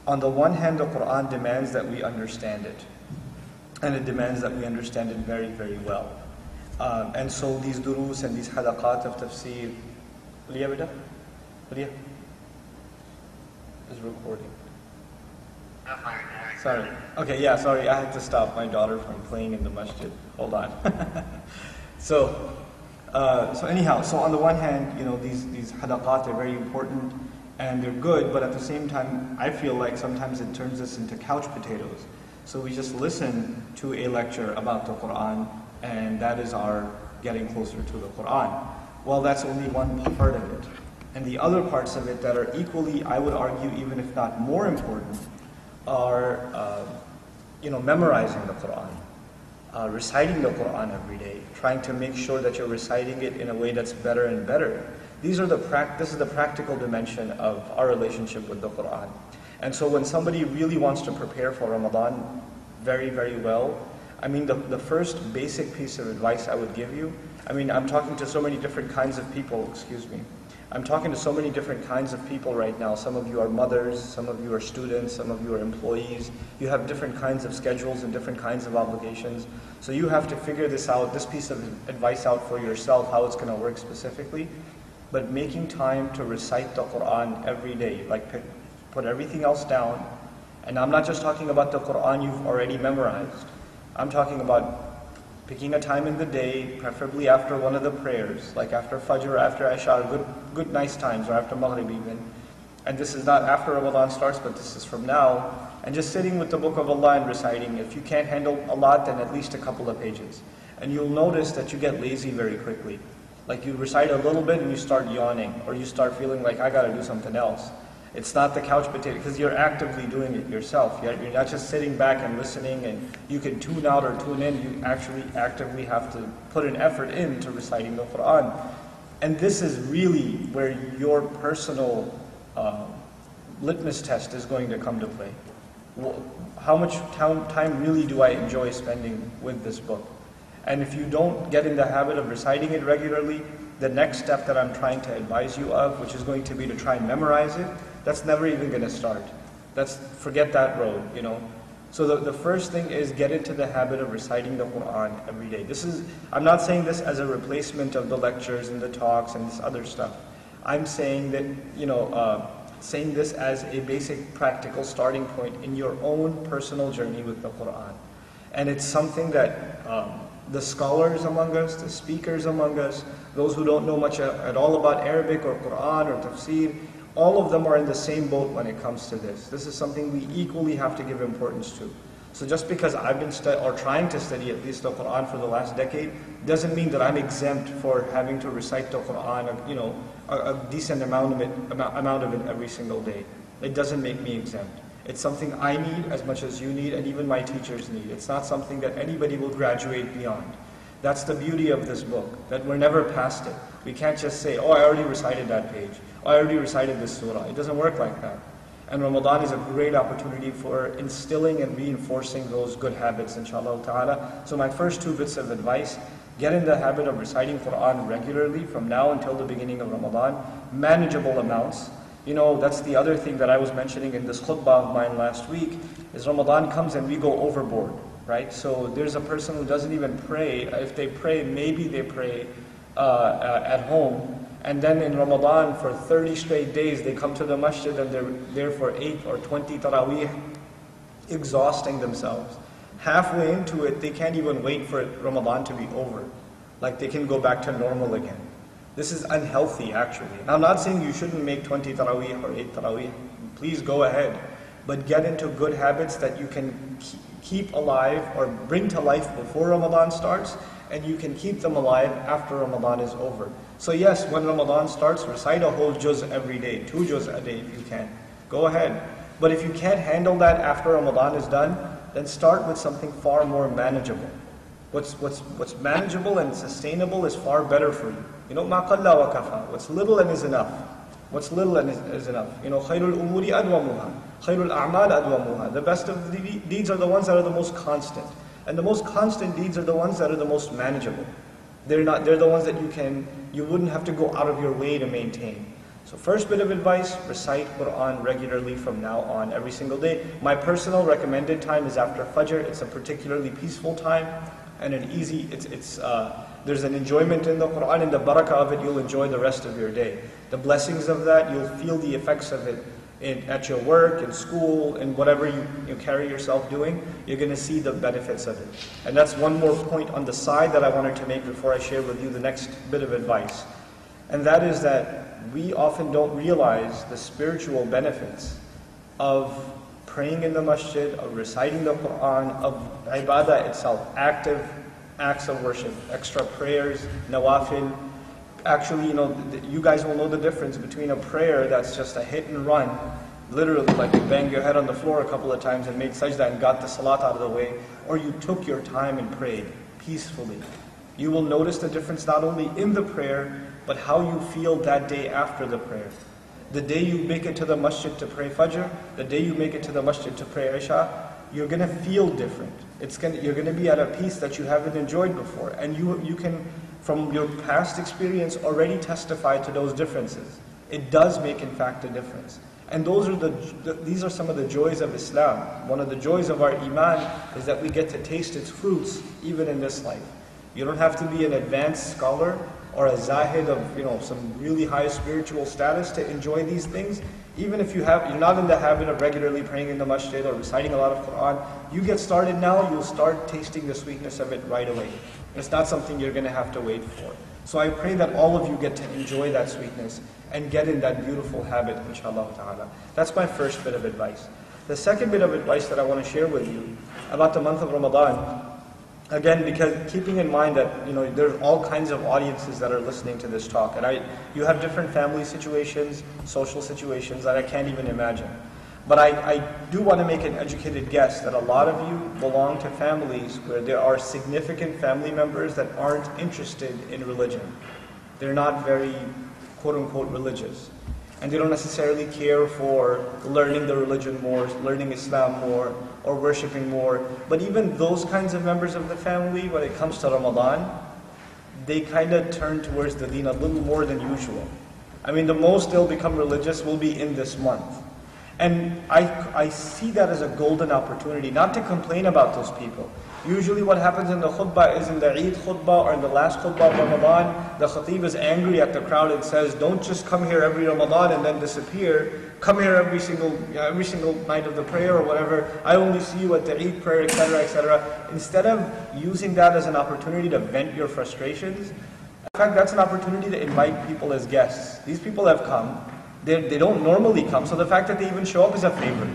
On the one hand, the Quran demands that we understand it. And it demands that we understand it very, very well. And so these durus and these halaqat of tafsir, is recording. Sorry. Okay, yeah, sorry, I had to stop my daughter from playing in the masjid. Hold on. So anyhow, so on the one hand, these halaqat are very important and they're good, but at the same time, I feel like sometimes it turns us into couch potatoes. So we just listen to a lecture about the Quran, and that is our getting closer to the Quran. Well, that's only one part of it. And the other parts of it that are equally, I would argue, even if not more important, are memorizing the Quran, reciting the Quran every day, trying to make sure that you're reciting it in a way that's better and better. This is the practical dimension of our relationship with the Quran. And so when somebody really wants to prepare for Ramadan very, very well, I mean, the first basic piece of advice I would give you, I mean, I'm talking to so many different kinds of people, I'm talking to so many different kinds of people right now. Some of you are mothers, some of you are students, some of you are employees. You have different kinds of schedules and different kinds of obligations. So you have to figure this piece of advice out for yourself, how it's going to work specifically. But making time to recite the Quran every day, like put everything else down. And I'm not just talking about the Quran you've already memorized. I'm talking about picking a time in the day, preferably after one of the prayers, like after Fajr or after Isha, good nice times, or after Maghrib even. And this is not after Ramadan starts, but this is from now. And just sitting with the book of Allah and reciting. If you can't handle a lot, then at least a couple of pages. And you'll notice that you get lazy very quickly. Like you recite a little bit and you start yawning, or you start feeling like, I gotta do something else. It's not the couch potato, because you're actively doing it yourself. You're not just sitting back and listening, and you can tune out or tune in. You actually actively have to put an effort into reciting the Quran. And this is really where your personal litmus test is going to come to play. How much time really do I enjoy spending with this book? And if you don't get in the habit of reciting it regularly, the next step that I'm trying to advise you of, which is going to be to try and memorize it, that's never even going to start. Forget that road, So the first thing is get into the habit of reciting the Quran every day. I'm not saying this as a replacement of the lectures and the talks and this other stuff. I'm saying that, saying this as a basic practical starting point in your own personal journey with the Quran. And it's something that the scholars among us, the speakers among us, those who don't know much at all about Arabic or Quran or tafsir, all of them are in the same boat when it comes to this. This is something we equally have to give importance to. So just because I've been trying to study at least the Quran for the last decade, doesn't mean that I'm exempt for having to recite the Quran, a decent amount of it every single day. It doesn't make me exempt. It's something I need as much as you need, and even my teachers need. It's not something that anybody will graduate beyond. That's the beauty of this book, that we're never past it. We can't just say, oh, I already recited that page. Oh, I already recited this surah. It doesn't work like that. And Ramadan is a great opportunity for instilling and reinforcing those good habits, inshallah ta'ala. So my first two bits of advice, get in the habit of reciting Quran regularly from now until the beginning of Ramadan, manageable amounts. That's the other thing that I was mentioning in this khutbah of mine last week, is Ramadan comes and we go overboard, right? So there's a person who doesn't even pray. If they pray, maybe they pray at home. And then in Ramadan, for 30 straight days, they come to the masjid and they're there for 8 or 20 taraweeh, exhausting themselves. Halfway into it, they can't even wait for Ramadan to be over. Like they can go back to normal again. This is unhealthy, actually. Now, I'm not saying you shouldn't make 20 taraweeh or 8 taraweeh. Please go ahead. But get into good habits that you can keep alive or bring to life before Ramadan starts, and you can keep them alive after Ramadan is over. So yes, when Ramadan starts, recite a whole juz every day, 2 juz a day if you can. Go ahead. But if you can't handle that after Ramadan is done, then start with something far more manageable. What's manageable and sustainable is far better for you. مَا قَلَّ وَكَفَى. What's little and is enough. What's little and is enough. خَيْرُ الْأُمُورِ أَدْوَمُهَا. خَيْرُ الْأَعْمَالِ أَدْوَمُهَا. The best of the deeds are the ones that are the most constant. And the most constant deeds are the ones that are the most manageable. They're the ones that you wouldn't have to go out of your way to maintain. So first bit of advice, recite Quran regularly from now on, every single day. My personal recommended time is after Fajr. It's a particularly peaceful time and an easy, there's an enjoyment in the Quran, and the barakah of it, you'll enjoy the rest of your day. The blessings of that, you'll feel the effects of it at your work, in school, in whatever you carry yourself doing. You're going to see the benefits of it. And that's one more point on the side that I wanted to make before I share with you the next bit of advice. And that is that we often don't realize the spiritual benefits of praying in the masjid, of reciting the Quran, of ibadah itself, active acts of worship, extra prayers, nawafil. Actually, you guys will know the difference between a prayer that's just a hit and run, literally like you banged your head on the floor a couple of times and made sajda and got the salat out of the way, or you took your time and prayed peacefully. You will notice the difference not only in the prayer, but how you feel that day after the prayer. The day you make it to the masjid to pray Fajr, the day you make it to the masjid to pray Isha, you're going to feel different. You're going to be at a peace that you haven't enjoyed before. And you can, from your past experience, already testify to those differences. It does make, in fact, a difference. And these are some of the joys of Islam. One of the joys of our Iman is that we get to taste its fruits even in this life. You don't have to be an advanced scholar or a zahid of some really high spiritual status to enjoy these things. Even if you're not in the habit of regularly praying in the masjid or reciting a lot of Quran, you get started now, you'll start tasting the sweetness of it right away. It's not something you're going to have to wait for. So I pray that all of you get to enjoy that sweetness and get in that beautiful habit, inshallah ta'ala. That's my first bit of advice. The second bit of advice that I want to share with you about the month of Ramadan, again, because keeping in mind that there's all kinds of audiences that are listening to this talk, and you have different family situations, social situations that I can't even imagine. But I do want to make an educated guess that a lot of you belong to families where there are significant family members that aren't interested in religion. They're not very quote-unquote religious. And they don't necessarily care for learning the religion more, learning Islam more, or worshipping more. But even those kinds of members of the family, when it comes to Ramadan, they kind of turn towards the deen a little more than usual. I mean, the most they'll become religious will be in this month. And I see that as a golden opportunity, not to complain about those people. Usually what happens in the khutbah is in the Eid khutbah or in the last khutbah of Ramadan, the khatib is angry at the crowd and says, don't just come here every Ramadan and then disappear. Come here every single night of the prayer or whatever. I only see you at the Eid prayer, etc., etc. Instead of using that as an opportunity to vent your frustrations, in fact, that's an opportunity to invite people as guests. These people have come. They don't normally come, so the fact that they even show up is a favor.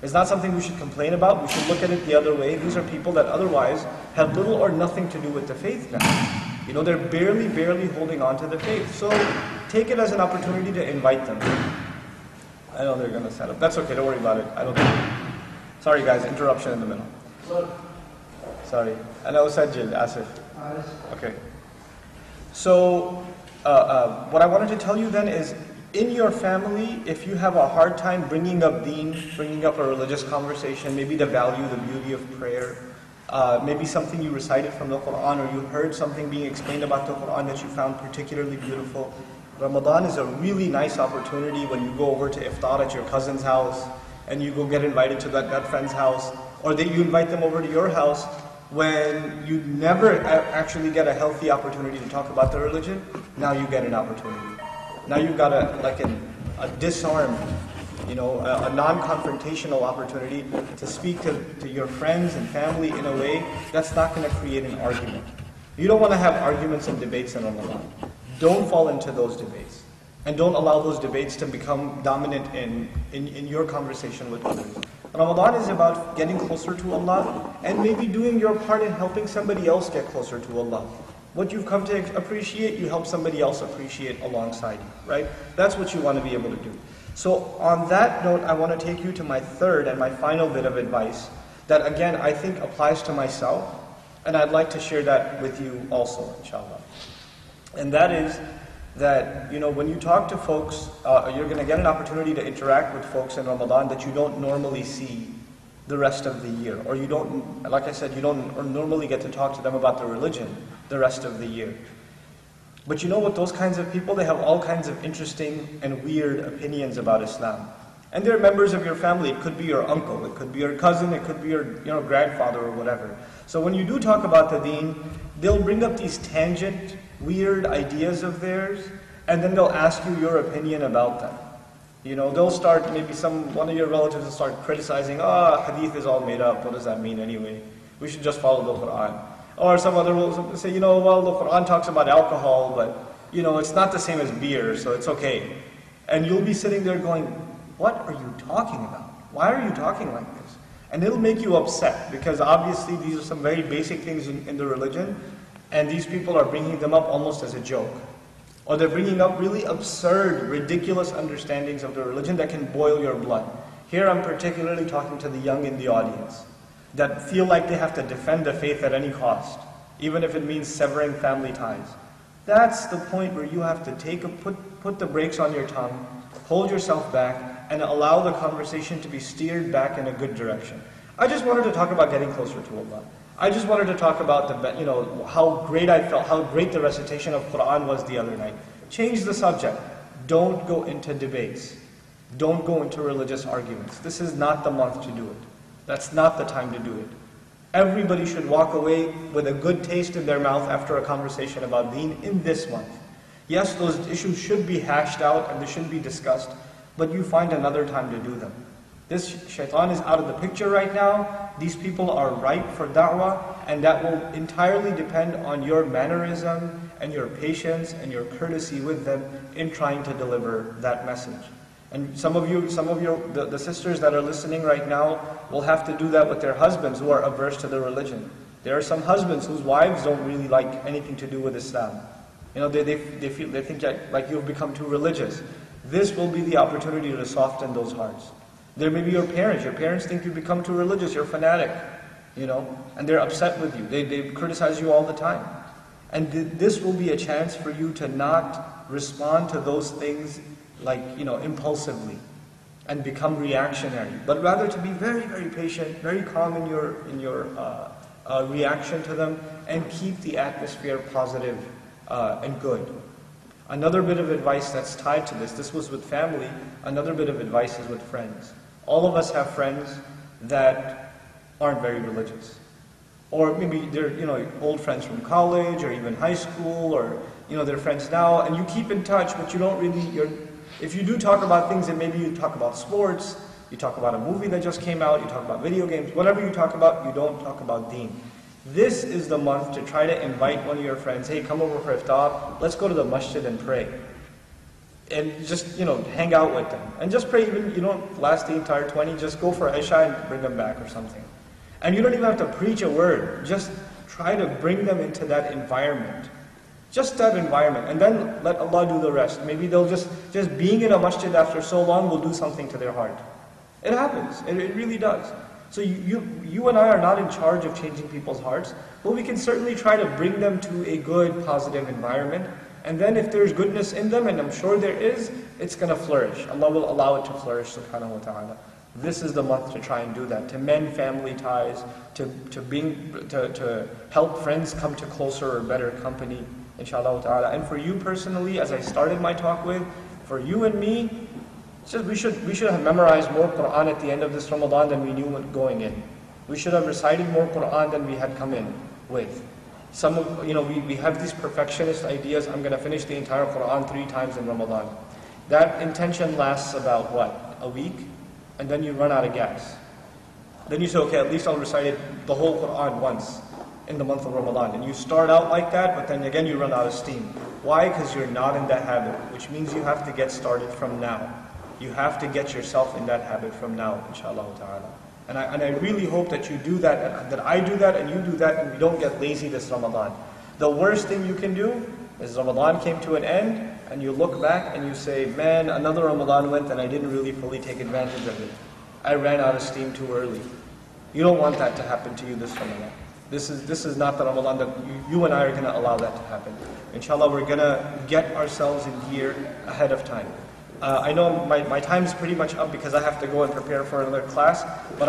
It's not something we should complain about. We should look at it the other way. These are people that otherwise have little or nothing to do with the faith now. They're barely holding on to the faith. So take it as an opportunity to invite them. I know they're going to set up. That's okay, don't worry about it. Sorry guys, interruption in the middle. Sorry. Ana usajjil, Asif. Okay. So, what I wanted to tell you then is, in your family, if you have a hard time bringing up deen, bringing up a religious conversation, maybe the value, the beauty of prayer, maybe something you recited from the Quran, or you heard something being explained about the Quran that you found particularly beautiful, Ramadan is a really nice opportunity when you go over to iftar at your cousin's house, and you go get invited to that friend's house, or that you invite them over to your house, when you never actually get a healthy opportunity to talk about the religion. Now you get an opportunity. Now you've got a disarmed, a non-confrontational opportunity to speak to your friends and family in a way that's not going to create an argument. You don't want to have arguments and debates in Ramadan. Don't fall into those debates. And don't allow those debates to become dominant in your conversation with others. Ramadan is about getting closer to Allah and maybe doing your part in helping somebody else get closer to Allah. What you've come to appreciate, you help somebody else appreciate alongside you, right? That's what you want to be able to do. So on that note, I want to take you to my third and my final bit of advice that, again, I think applies to myself, and I'd like to share that with you also, inshallah. And that is that, when you talk to folks, you're going to get an opportunity to interact with folks in Ramadan that you don't normally see the rest of the year. Or you don't, like I said, you don't normally get to talk to them about the religion the rest of the year. But you know what, those kinds of people, they have all kinds of interesting and weird opinions about Islam. And they're members of your family. It could be your uncle, it could be your cousin, it could be your grandfather or whatever. So when you do talk about the deen, they'll bring up these tangent, weird ideas of theirs, and then they'll ask you your opinion about them. They'll start, maybe one of your relatives will start criticizing, hadith is all made up, what does that mean anyway? We should just follow the Quran. Or some other will say, well, the Quran talks about alcohol, but, it's not the same as beer, so it's okay. And you'll be sitting there going, what are you talking about? Why are you talking like this? And it'll make you upset, because obviously these are some very basic things in the religion, and these people are bringing them up almost as a joke. Or they're bringing up really absurd, ridiculous understandings of the religion that can boil your blood. Here I'm particularly talking to the young in the audience, that feel like they have to defend the faith at any cost, even if it means severing family ties. That's the point where you have to put the brakes on your tongue, hold yourself back, and allow the conversation to be steered back in a good direction. I just wanted to talk about getting closer to Allah. I just wanted to talk about how great I felt, how great the recitation of Quran was the other night. Change the subject. Don't go into debates. Don't go into religious arguments. This is not the month to do it. That's not the time to do it. Everybody should walk away with a good taste in their mouth after a conversation about deen in this month. Yes, those issues should be hashed out and they should be discussed, but you find another time to do them. This shaitan is out of the picture right now. These people are ripe for da'wah, and that will entirely depend on your mannerism and your patience and your courtesy with them in trying to deliver that message. And some of the sisters that are listening right now will have to do that with their husbands who are averse to the religion. There are some husbands whose wives don't really like anything to do with Islam. They think like you've become too religious. This will be the opportunity to soften those hearts. There may be your parents. Your parents think you become too religious, you're fanatic, and they're upset with you. They criticize you all the time. And this will be a chance for you to not respond to those things impulsively and become reactionary, but rather to be very, very patient, very calm in your reaction to them, and keep the atmosphere positive and good. Another bit of advice that's tied to this was with family, another bit of advice is with friends. All of us have friends that aren't very religious. Or maybe they're old friends from college or even high school, or they're friends now, and you keep in touch, but you don't really, if you do talk about things, and maybe you talk about sports, you talk about a movie that just came out, you talk about video games, whatever you talk about, you don't talk about deen. This is the month to try to invite one of your friends, hey, come over for iftar, let's go to the masjid and pray. And just, hang out with them. And just pray, even you don't last the entire 20, just go for Isha and bring them back or something. And you don't even have to preach a word, just try to bring them into that environment. Just that environment, and then let Allah do the rest. Maybe they'll just being in a masjid after so long will do something to their heart. It happens, it really does. So you and I are not in charge of changing people's hearts, but we can certainly try to bring them to a good, positive environment. And then if there's goodness in them, and I'm sure there is, it's going to flourish. Allah will allow it to flourish, subhanahu wa ta'ala. This is the month to try and do that, to mend family ties, to help friends come to closer or better company, inshallah ta'ala. And for you personally, as I started my talk with, for you and me, we should have memorized more Quran at the end of this Ramadan than we knew going in. We should have recited more Quran than we had come in with. We have these perfectionist ideas, I'm going to finish the entire Quran 3 times in Ramadan. That intention lasts about what? A week? And then you run out of gas. Then you say, okay, at least I'll recite the whole Quran once in the month of Ramadan. And you start out like that, but then again you run out of steam. Why? Because you're not in that habit, which means you have to get started from now. You have to get yourself in that habit from now, inshallah ta'ala. And I really hope that you do that, that I do that, and you do that, and we don't get lazy this Ramadan. The worst thing you can do is Ramadan came to an end, and you look back and you say, man, another Ramadan went and I didn't really fully take advantage of it. I ran out of steam too early. You don't want that to happen to you this Ramadan. This is not the Ramadan that you and I are going to allow that to happen. Inshallah, we're going to get ourselves in gear ahead of time. I know my time is pretty much up because I have to go and prepare for another class, but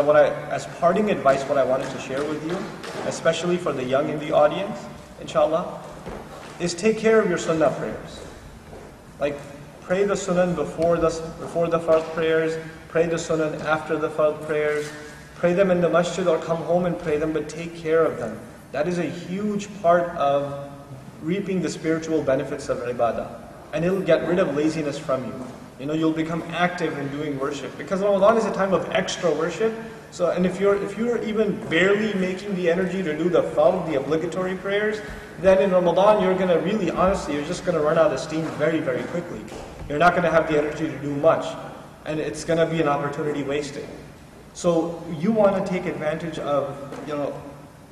as parting advice, what I wanted to share with you, especially for the young in the audience, inshallah, is take care of your sunnah prayers. Like, pray the sunnah before the fard prayers, pray the sunnah after the fard prayers, pray them in the masjid or come home and pray them, but take care of them. That is a huge part of reaping the spiritual benefits of ibadah. And it'll get rid of laziness from you. You know, you'll become active in doing worship. Because Ramadan is a time of extra worship. So, and if you're even barely making the energy to do the fard, the obligatory prayers, then in Ramadan you're going to really, honestly, you're just going to run out of steam very, very quickly. You're not going to have the energy to do much. And it's going to be an opportunity wasted. So you want to take advantage of, you know,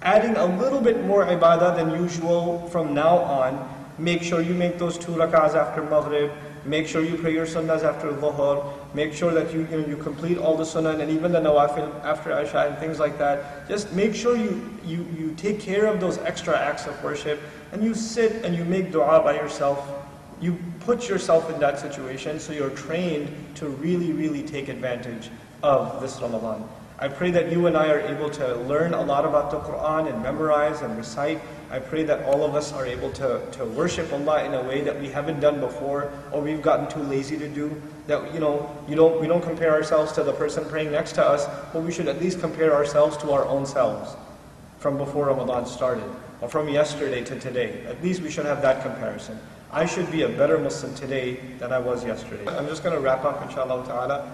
adding a little bit more ibadah than usual from now on. Make sure you make those 2 rak'ahs after Maghrib. Make sure you pray your sunnahs after Dhuhr. Make sure that you complete all the sunnah and even the nawafil after Isha and things like that. Just make sure you take care of those extra acts of worship, and you sit and you make dua by yourself. You put yourself in that situation so you're trained to really, really take advantage of this Ramadan. I pray that you and I are able to learn a lot about the Quran and memorize and recite. I pray that all of us are able to worship Allah in a way that we haven't done before, or we've gotten too lazy to do. That we don't compare ourselves to the person praying next to us, but we should at least compare ourselves to our own selves from before Ramadan started, or from yesterday to today. At least we should have that comparison. I should be a better Muslim today than I was yesterday. I'm just going to wrap up, inshallah ta'ala.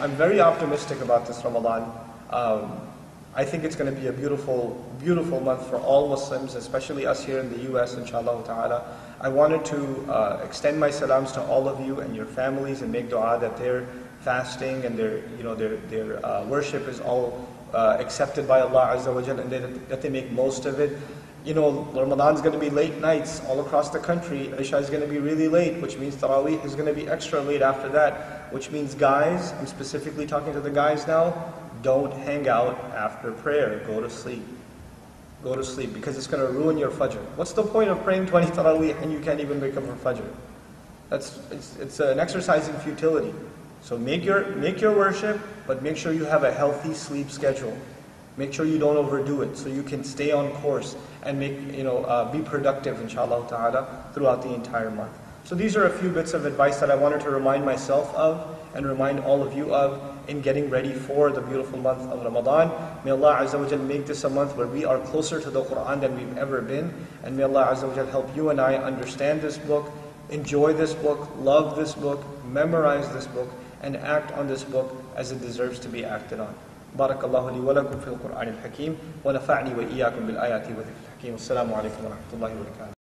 I'm very optimistic about this Ramadan. I think it's going to be a beautiful, beautiful month for all Muslims, especially us here in the U.S., inshallah ta'ala. I wanted to extend my salams to all of you and your families and make dua that their fasting and their worship is all accepted by Allah Azza wa Jal, and that they make most of it. You know, Ramadan's going to be late nights all across the country. Isha is going to be really late, which means Taraweeh is going to be extra late after that, which means guys, I'm specifically talking to the guys now, don't hang out after prayer. Go to sleep. Go to sleep, because it's going to ruin your fajr. What's the point of praying 20 Taraweeh and you can't even wake up for fajr? It's an exercise in futility. So make your worship, but make sure you have a healthy sleep schedule. Make sure you don't overdo it, so you can stay on course and be productive, inshallah ta'ala, throughout the entire month. So these are a few bits of advice that I wanted to remind myself of and remind all of you of in getting ready for the beautiful month of Ramadan. May Allah Azza wa Jal make this a month where we are closer to the Quran than we've ever been. And may Allah Azza wa Jal help you and I understand this book, enjoy this book, love this book, memorize this book, and act on this book as it deserves to be acted on. بارك الله لي ولكم في القرآن الحكيم ونفعني وإياكم بالآيات والذكر الحكيم. والسلام عليكم ورحمة الله وبركاته.